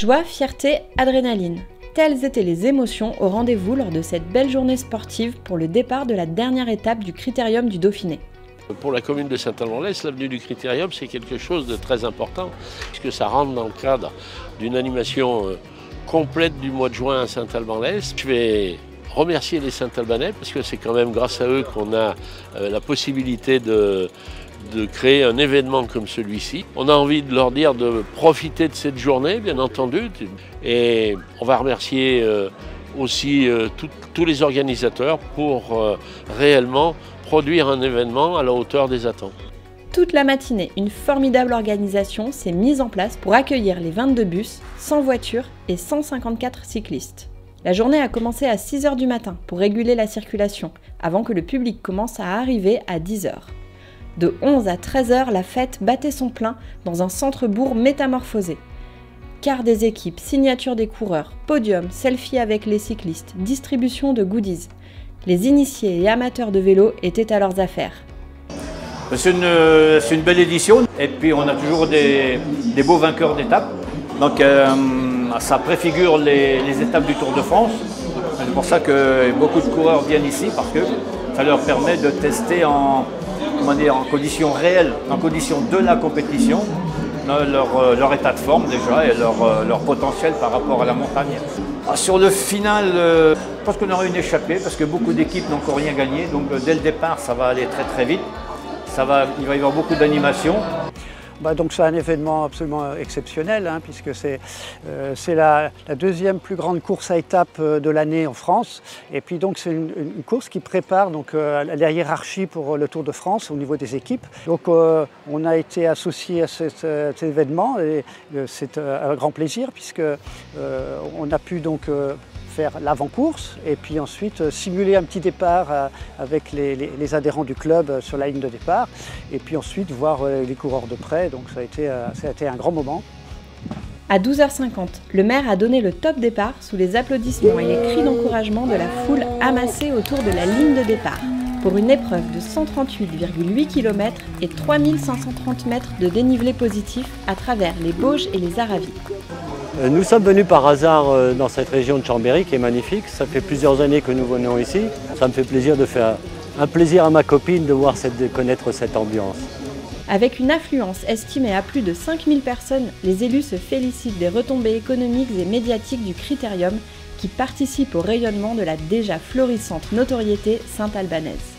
Joie, fierté, adrénaline. Telles étaient les émotions au rendez-vous lors de cette belle journée sportive pour le départ de la dernière étape du Critérium du Dauphiné. Pour la commune de Saint-Alban-l'Est, l'avenue du Critérium, c'est quelque chose de très important, puisque ça rentre dans le cadre d'une animation complète du mois de juin à Saint-Alban-l'Est. Je vais remercier les Saint-Albanais, parce que c'est quand même grâce à eux qu'on a la possibilité de créer un événement comme celui-ci. On a envie de leur dire de profiter de cette journée, bien entendu, et on va remercier aussi tous les organisateurs pour réellement produire un événement à la hauteur des attentes. Toute la matinée, une formidable organisation s'est mise en place pour accueillir les 22 bus, 100 voitures et 154 cyclistes. La journée a commencé à 6 h du matin pour réguler la circulation, avant que le public commence à arriver à 10 h. De 11 à 13 h, la fête battait son plein dans un centre-bourg métamorphosé. Quart des équipes, signature des coureurs, podium, selfie avec les cyclistes, distribution de goodies. Les initiés et amateurs de vélo étaient à leurs affaires. C'est une belle édition et puis on a toujours des beaux vainqueurs d'étapes. Donc ça préfigure les étapes du Tour de France. C'est pour ça que beaucoup de coureurs viennent ici parce que ça leur permet de tester en conditions réelles, en conditions de la compétition, leur état de forme déjà et leur potentiel par rapport à la montagne. Sur le final, je pense qu'on aura une échappée parce que beaucoup d'équipes n'ont encore rien gagné. Donc dès le départ, ça va aller très très vite. Il va y avoir beaucoup d'animation. Donc c'est un événement absolument exceptionnel puisque c'est la deuxième plus grande course à étapes de l'année en France. Et puis donc c'est une course qui prépare la hiérarchie pour le Tour de France au niveau des équipes. Donc on a été associé à cet événement et c'est un grand plaisir puisque on a pu donc faire l'avant-course et puis ensuite simuler un petit départ avec les adhérents du club sur la ligne de départ et puis ensuite voir les coureurs de près, donc ça a été un grand moment. À 12 h 50, le maire a donné le top départ sous les applaudissements et les cris d'encouragement de la foule amassée autour de la ligne de départ pour une épreuve de 138,8 km et 3530 mètres de dénivelé positif à travers les Bauges et les Aravis. Nous sommes venus par hasard dans cette région de Chambéry qui est magnifique. Ça fait plusieurs années que nous venons ici. Ça me fait plaisir de faire un plaisir à ma copine de connaître cette ambiance. Avec une affluence estimée à plus de 5000 personnes, les élus se félicitent des retombées économiques et médiatiques du Critérium qui participent au rayonnement de la déjà florissante notoriété saint-albanaise.